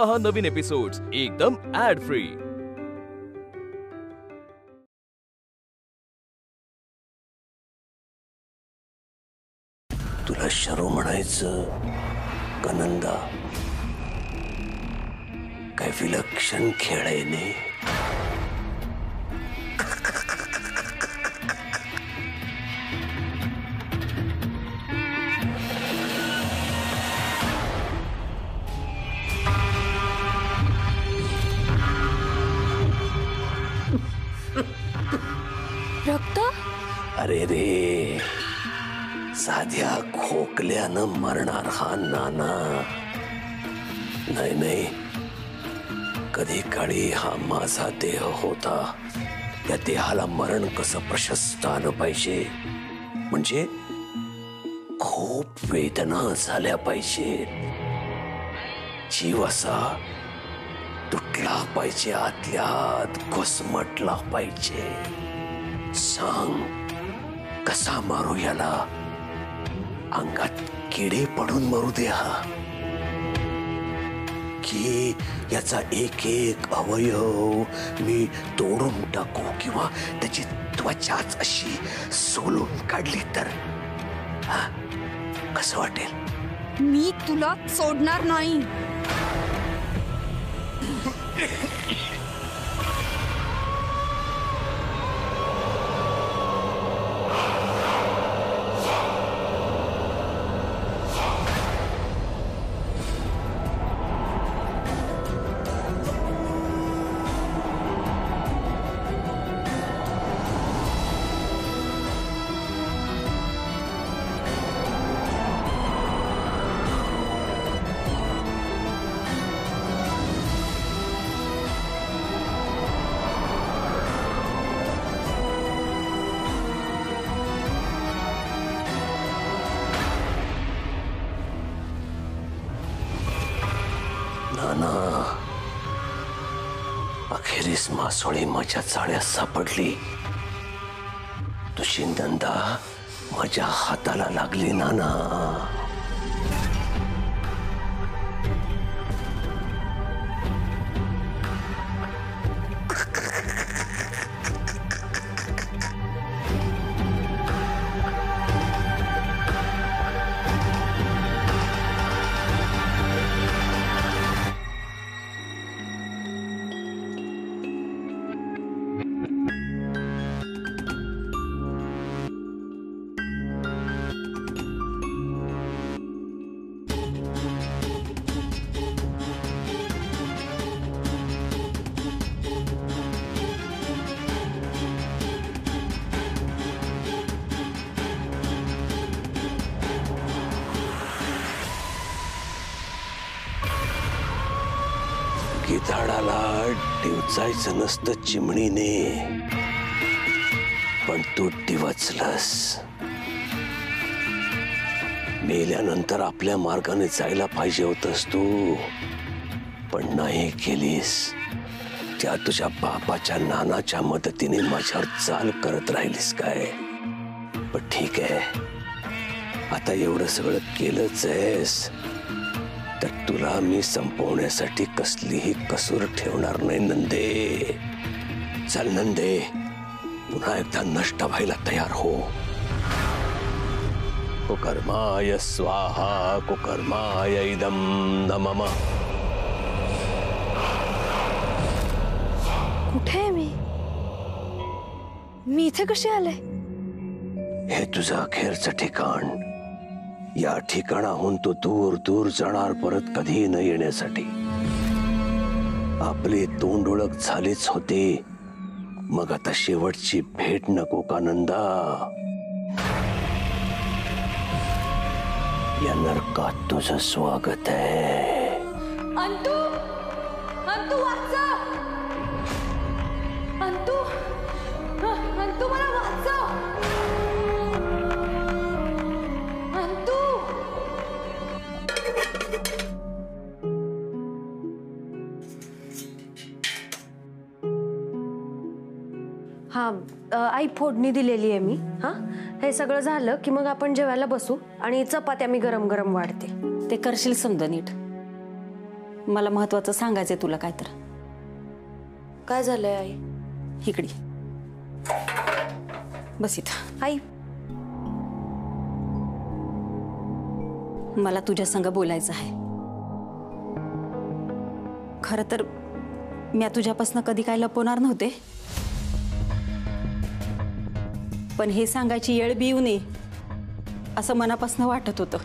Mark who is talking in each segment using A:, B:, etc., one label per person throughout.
A: पहा नवीन एपिसोड्स एकदम add free.
B: तुला शरू म्हणायचं का नंदा? काय विलक्षण खेळ आहे ने?
C: रक्त?
B: अरे रे, साध्या खोकल्यानं मरणार हा नाना नाही नाही, कधी काळी हा माझा देह होता। या देहाला मरण कसं प्रशस्त आलं पाहिजे, म्हणजे खूप वेदना झाल्या पाहिजे, जीव असा तुटला पाहिजे, आतल्या आत घुसमटला पाहिजे। सांग कसा मारू याला? अंगात किडे पडून मरू दे हा, की याचा एक एक अवयव मी तोडून टाकू किंवा त्याची त्वचाच अशी सोलून काढली तर कसं वाटेल?
C: मी तुला सोडणार नाही।
B: नाना, अखेरीस मासोळी माझ्या जाळ्यात सापडली। तुझी नंदा माझ्या हाताला लागली नाना। गिधाडाला डिवचायचं नसतं चिमणीने, पण तू डिवचलंस। मेल्यानंतर आपल्या मार्गाने जायला पाहिजे होतंस तू, पण नाही केलीस। त्या तुझ्या बापाच्या नानाच्या मदतीने माझ्यावर चाल करत राहिलीस काय? पण ठीक आहे, आता एवढं सगळं केलंच आहेस तर तुला मी संपवण्यासाठी कसलीही कसूर ठेवणार नाही नंदे। चल नंदे, पुन्हा एकदा नष्ट व्हायला तयार हो। कुकर्माय स्वाहा कुकर्माय इदं नमः।
C: कुठे आहे मी इथे कशी आले?
B: हे तुझं अखेरचं ठिकाण। या ठिकाणाहून तू दूर दूर जाणार, परत कधी न येण्यासाठी। आपली तोंड ओळख झालीच होती, मग आता शेवटची भेट नको का नंदा? या नरकात तुझं स्वागत आहे।
C: अंतु, अंतु वाचा, अंतु, अंतु मला वाचव, अंतु।
D: हा आई फोडणी दिलेली आहे मी। हा, हे सगळं झालं की मग आपण जेवायला बसू आणि चपात्या मी गरम गरम वाढते।
E: ते करशील समजा नीट? मला महत्वाचं सांगायचंय तुला काय तर.
D: काय झालंय आई?
E: इकडे बस इथं.
D: आई
E: मला तुझ्या संग बोलायचं आहे. खरं तर मी तुझ्यापासून कधी काय लपवणार नव्हते, पण हे सांगायची येळ बी येऊ नये असं मनापासून वाटत होतं.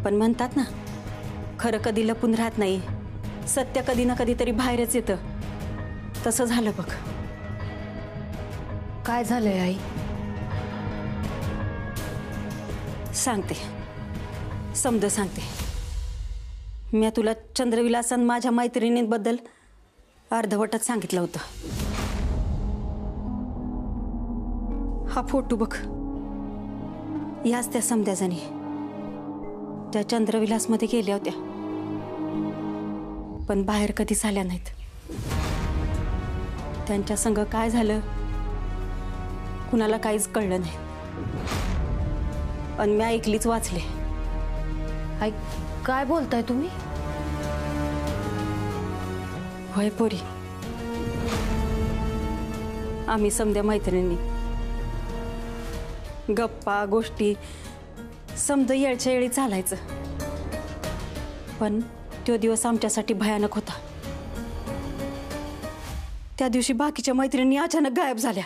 E: पण म्हणतात ना, खरं कधी लपून राहत नाही, सत्य कधी ना कधीतरी बाहेरच येतं. तसं झालं बघ.
D: काय झालंय आई?
E: सांगते, समज सांगते. मी तुला चंद्रविलासन माझ्या मैत्रिणींबद्दल अर्धवटच सांगितलं होतं. हा फोटो बघ, याच त्या समध्याजणी त्या चंद्रविलासमध्ये गेल्या होत्या, पण बाहेर कधीच आल्या नाहीत. त्यांच्या संग काय झालं कुणाला काहीच कळलं नाही, पण मी ऐकलीच वाचले.
D: आई काय बोलताय तुम्ही?
E: होय पोरी, आम्ही समध्या मैत्रिणी गप्पा गोष्टी समजा येळच्या येळी चालायचं. पण तो दिवस आमच्यासाठी भयानक होता. त्या दिवशी बाकीच्या मैत्रिणी अचानक गायब झाल्या.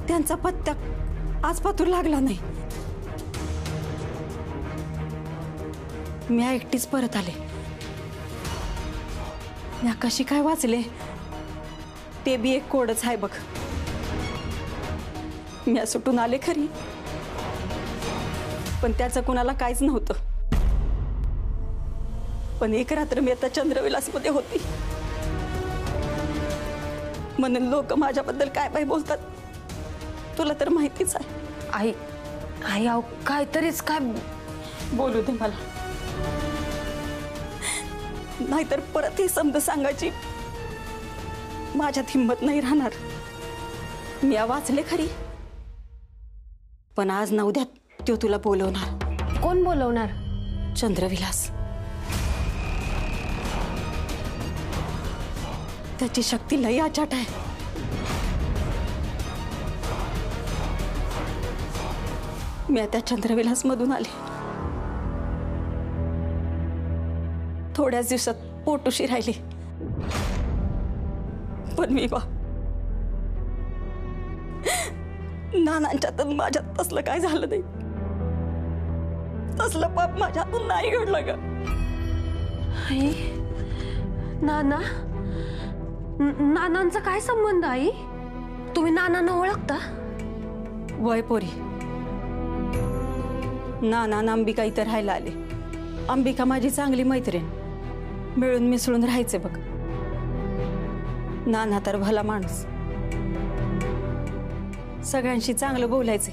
E: त्यांचा पत्ता आजपातूर लागला नाही. मी एकटीच परत आले. मी कशी काय वाचले ते बी एक कोडच आहे बघ. मी सुटून आले खरी, पण त्याचं कुणाला काहीच नव्हतं. पण एक रात्र मी आता चंद्रविलासमध्ये होती, म्हणून लोक माझ्याबद्दल काय काय बोलतात तुला तर माहितीच आहे.
D: आई आई अहो काहीतरीच काय
E: बोलू दे मला, नाहीतर परत हे समज सांगायची माझ्यात हिंमत नाही राहणार. मी वाचले खरी, पण आज ना उद्या तो तुला बोलवणार.
D: कोण बोलवणार?
E: चंद्रविलास. त्याची शक्ती लई अचाट आहे. मी त्या चंद्रविलास मधून आले. थोड्याच दिवसात पोटुशी राहिली, पण मी बा नानांच्यात माझ्यात तसलं काय झालं नाही. तसलं पाप माझ्यातून नाही घडलं ग.
D: आई नाना नानांचा काय संबंध आई? तुम्ही नानांना ओळखता?
E: वय पोरी, नाना अंबिका इथं राहायला आले. अंबिका माझी चांगली मैत्रीण, मिळून मिसळून राहायचे बघ. नाना तर भला माणूस, सगळ्यांशी चांगलं बोलायचे.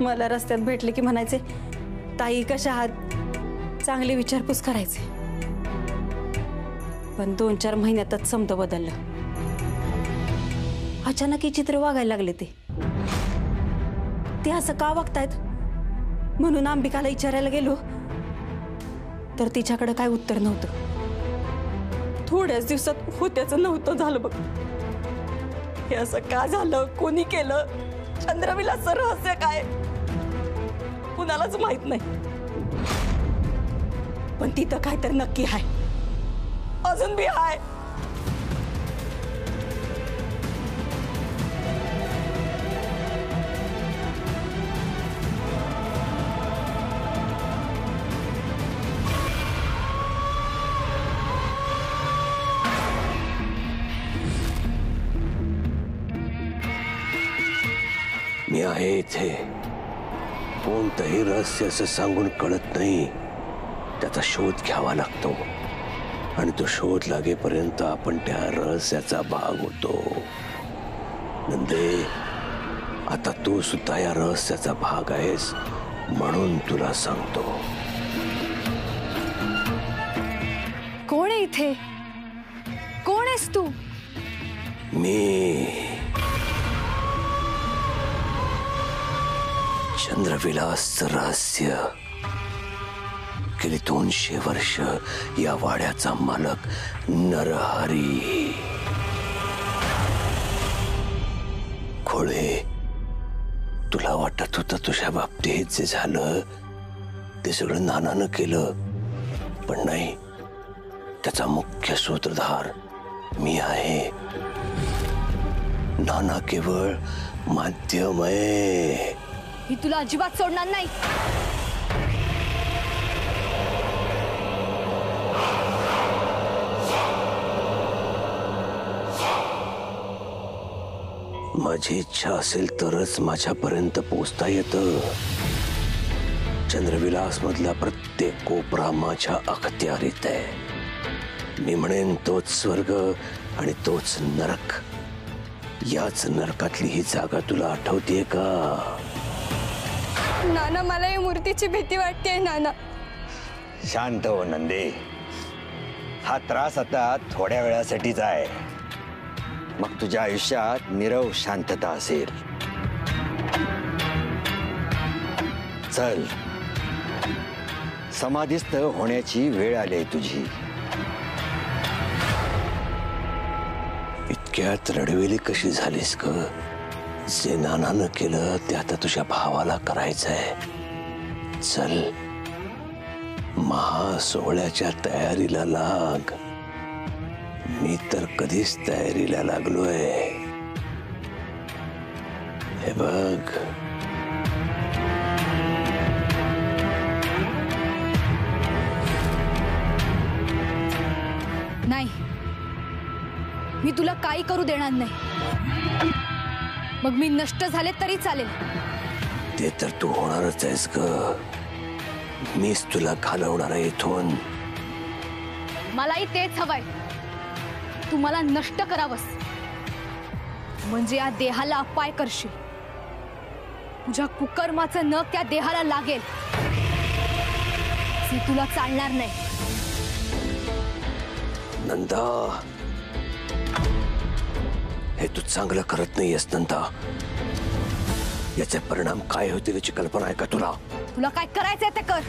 E: मला रस्त्यात भेटले की म्हणायचे, ताई कशा आहात, चांगली विचारपूस करायचे. पण 2-4 महिन्यातच समज बदललं. अचानक चित्र वागायला लागले. ते असं का वागतायत म्हणून अंबिकाला विचारायला गेलो तर तिच्याकडे काय उत्तर नव्हतं. थोड्याच दिवसात होत्याचं नव्हतं झालं बघ. हे असं का झालं, कोणी केलं, चंद्रविलासचं रहस्य काय कुणालाच माहित नाही. पण तिथं काय तर नक्की आहे, अजून बी आहे.
B: मी आहे इथे. कोणतंही रहस्य असं सांगून कळत नाही, त्याचा शोध घ्यावा लागतो. आणि तो शोध लागेपर्यंत आपण त्या रहस्याचा भाग होतो. नंदे, आता तू सुद्धा या रहस्याचा भाग आहेस, म्हणून तुला सांगतो.
C: कोण आहे इथे? कोण आहेस तू?
B: मी चंद्रविलासचं रहस्य गेली 200 वर्ष या वाड्याचा मालक नरहरी. खोळे, तुला वाटत होतं तुझ्या बाबतीत जे झालं ते सगळं नानानं केलं, पण नाही. त्याचा मुख्य सूत्रधार मी आहे. नाना केवळ माध्यम आहे.
C: मी तुला अजिबात सोडणार नाही.
B: माझी इच्छा असेल तरच माझ्यापर्यंत पोहोचता येतं. चंद्रविलास मधला प्रत्येक कोपरा माझ्या अखत्यारीत आहे. मी म्हणेन तोच स्वर्ग आणि तोच नरक. याच नरकातली ही जागा तुला आठवतीये का?
C: नाना, मला या मूर्तीची भीती वाटते. नाना,
F: शांत हो नंदे. हा त्रास आता थोड्या वेळासाठीच आहे. मग तुझ्या आयुष्यात निरव शांतता असेल. चल, समाधीस्थ होण्याची वेळ आली तुझी.
B: इतक्यात रडवेली कशी झालीस ग? जे नानानं केलं ते आता तुझ्या भावाला करायचंय. चल, महासोहळ्याच्या तयारीला लाग. मी तर कधीच तयारीला लागलोय. हे बघ,
C: नाही, मी तुला काही करू देणार नाही. मग मी नष्ट झाले तरी चालेल.
B: ते तर तू होणारच आहेस ग. मीच तुला घालवणार आहे इथून.
C: मलाही तेच हवंय. तू मला नष्ट करावंस म्हणजे या देहाला अपाय करशील. तुझ्या कुकर्माचं नख त्या देहाला लागेल. हे तुला चालणार नाही.
B: नंदा, हे तू चांगलं करत नाहीयेस नंदा. याचे परिणाम काय होतील याची कल्पना आहे का तुला?
C: तुला काय करायचंय ते कर.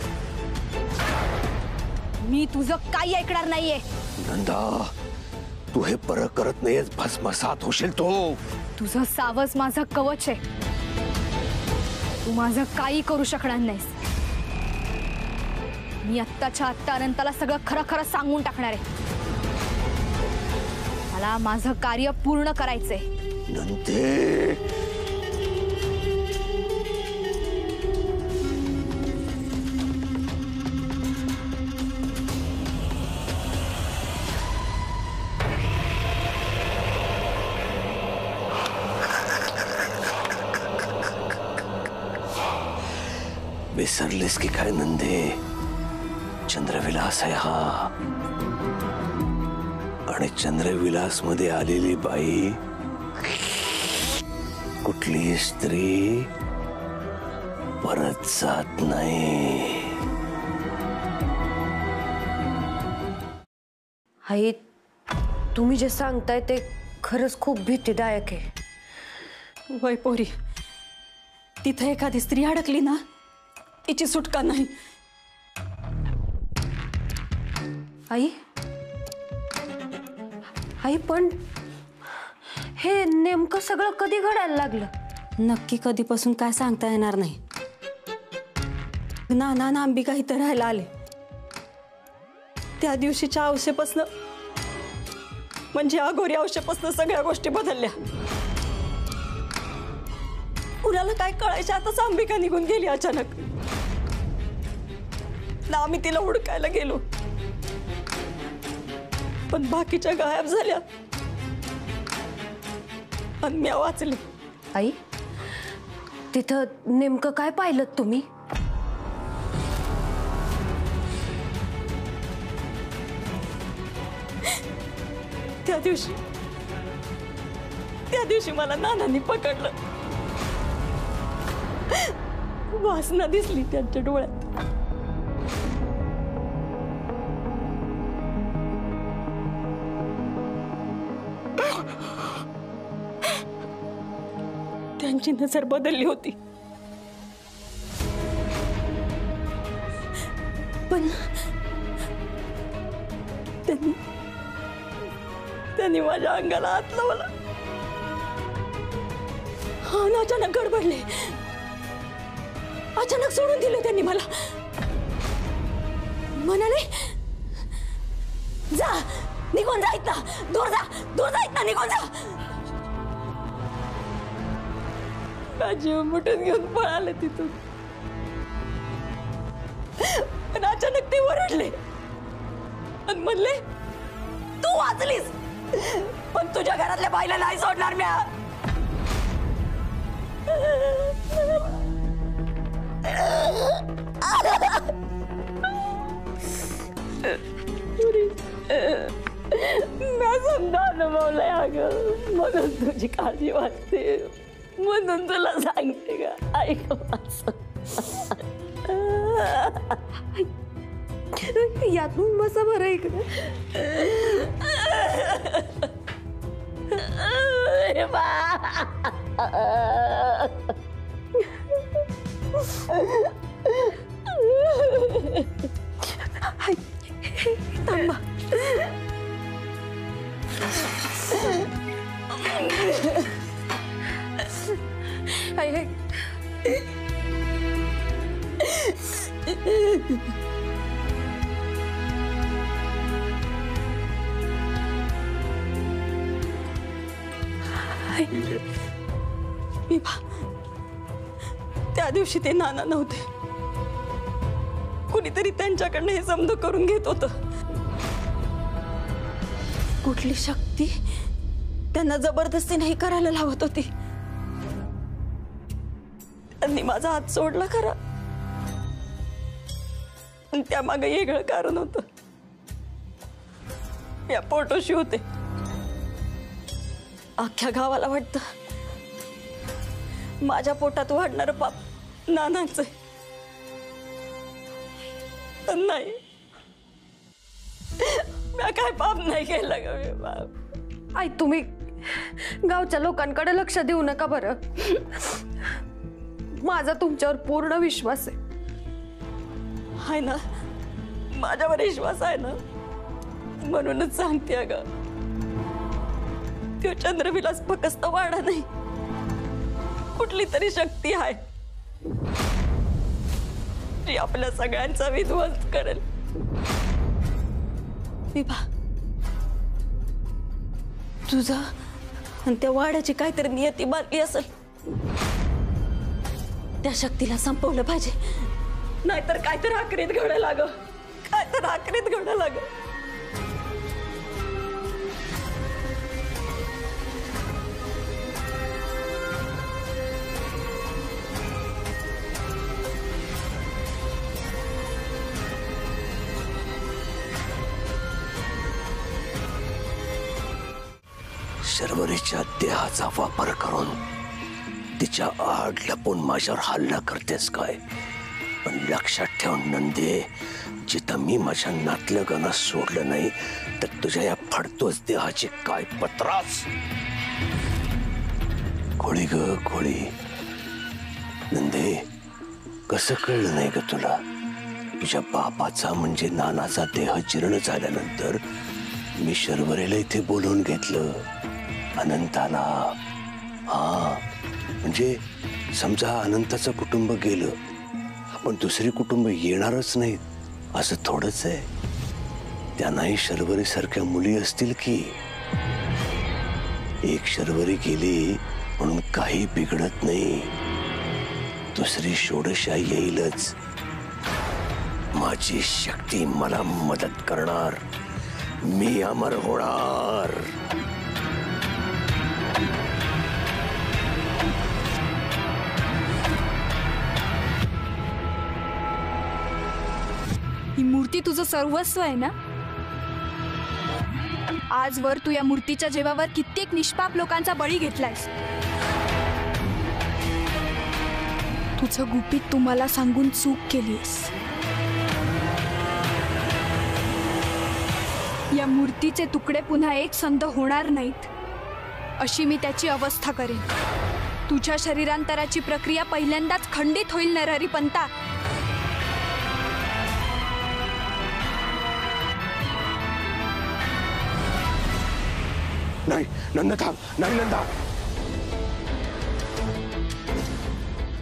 C: मी तुझं काही ऐकणार नाहीये.
B: नंदा, तू हे बरं करत नाहीयेस. भस्मसात होशील तू.
C: तुझं सावज माझं कवच आहे. तू माझं काही करू शकणार नाहीस. मी आत्ताच्या आत्ता अनंताला सगळं खरं खरं सांगून टाकणार आहे. मला माझं कार्य पूर्ण करायचंय.
B: नंदे, विसरलीस की काय नंदे? चंद्रविलास आहे हा. आणि चंद्रविलास मध्ये आलेली बाई कुठली स्त्री परत जात नाही.
D: आई, तुम्ही जे सांगताय ते खरंच खूप भीतीदायक आहे.
E: वय पोरी, तिथे एखादी स्त्री अडकली ना, तिची सुटका नाही.
D: आई, आई पण हे नेमकं सगळं कधी घडायला लागलं?
E: नक्की कधीपासून काय सांगता येणार नाही. नाना आणि अंबिका इथं राहायला आले त्या दिवशीच्या औषेपासनं, म्हणजे अघोरी औषेपासनं सगळ्या गोष्टी बदलल्या. कुणाला काय कळायच्या आताच अंबिका निघून गेली अचानक. ना आम्ही तिला हुडकायला गेलो, पण बाकीच्या गायब झाल्या आणि मी वाचले.
D: आई, तिथं नेमकं काय पाहिलं तुम्ही?
E: त्या दिवशी मला नानांनी पकडलं. वासना दिसली त्यांच्या डोळ्यात. त्यांची नजर बदलली होती, पण त्यांनी माझ्या अंगाला हात लावला आणि अचानक गडबडले. अचानक सोडून दिलं त्यांनी मला. म्हणाले जा, निघून जा इथनं, दूर जा, दूर जा इथनं, निघून जा. जीव मुठीत घेऊन पळाले तिथून. पण अचानक ते ओरडले आणि म्हणले तू वाचलीस, पण तुझ्या घरातल्या बाईला नाही सोडणार मी. मी समजा अनुभवलंय अगं, म्हणून तुझी काळजी वाटते, म्हणून तुला सांगते का, ऐक माझं.
D: यातून बसा बरं इकडे.
E: थांबा. त्या दिवशी ते नाना नव्हते, कुणीतरी त्यांच्याकडनं हे समज करून घेत होतं. कुठली शक्ती त्यांना जबरदस्ती नाही करायला लावत होती. त्यांनी माझा हात सोडला खरा, पण त्यामागे वेगळं कारण होतं. या पोटोशी होते. अख्ख्या गावाला वाटतं माझ्या पोटात वाढणारं पाप नानांचं. पण नाही, मी काय पाप नाही केलं ग. मी बाप.
D: आई तुम्ही गावच्या लोकांकडे लक्ष देऊ नका बरं. माझा तुमच्यावर पूर्ण विश्वास आहे
E: ना, माझ्यावर विश्वास आहे ना, म्हणूनच सांगते अगं. तो चंद्रविलास फक्त वाडा नाही, कुठली तरी शक्ती आहे जी आपल्या सगळ्यांचा विध्वंस करेल. विभा, तुझा आणि त्या वाड्याची काहीतरी नियती बांधली असेल. त्या शक्तीला संपवलं पाहिजे, नाहीतर काहीतरी आखरीत घडायला लागं, काहीतरी आखरीत घडायला लागं.
B: शर्वरीच्या देहाचा वापर करून तिच्या आड लपून माझ्यावर हल्ला करतेस काय? पण लक्षात ठेव नंदे, जिथं मी माझ्या नातलगांना सोडलं नाही तर तुझ्या या फडतोच देहाची काय पत्रास. खोळी ग खोळी. नंदे, कसं कळलं नाही ग तुला? तुझ्या बापाचा म्हणजे नानाचा देह जीर्ण झाल्यानंतर मी शर्वरीला इथे बोलवून घेतलं, अनंताला. हा, म्हणजे समजा अनंताचं कुटुंब गेलं, पण दुसरे कुटुंब येणारच नाहीत असं थोडंच आहे. त्यांनाही शर्वरी सारख्या मुली असतील की. एक शर्वरी गेली म्हणून काही बिघडत नाही, दुसरी षोडशा येईलच. माझी शक्ती मला मदत करणार, मी अमर होणार.
C: ही मूर्ती तुझं सर्वस्व आहे ना? आजवर तू या मूर्तीच्या जेवावर कित्येक निष्पाप लोकांचा बळी घेतलायस. तुझं गुपित तुम्हाला सांगून चूक केलीस. या मूर्तीचे तुकडे पुन्हा एक संध होणार नाहीत अशी मी त्याची अवस्था करेन. तुझ्या शरीरांतराची प्रक्रिया पहिल्यांदाच खंडित होईल नरहरी पंता.
B: नाही नंदा थांब, नाही नंदा,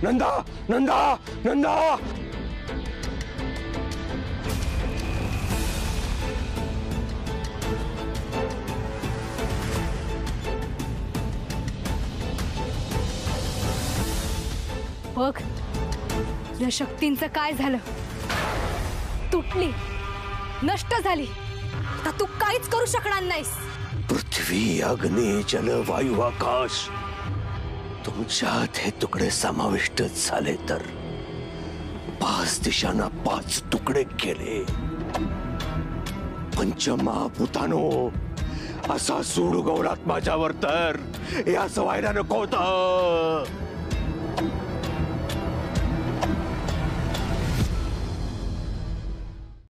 B: नंदा नंदा नंदा.
C: बघ तुझ्या शक्तींचं काय झालं. तुटली, नष्ट झाली. आता तू काहीच करू शकणार नाहीस.
B: पृथ्वी, अग्नी, जल, वायू, आकाश तुमच्यात हे तुकडे समाविष्ट झाले तर 5 दिशांना 5 तुकडे केले. पंचमहाभूतानो असा सूड उगवलात माझ्यावर तर हे असं व्हायला नको होतं.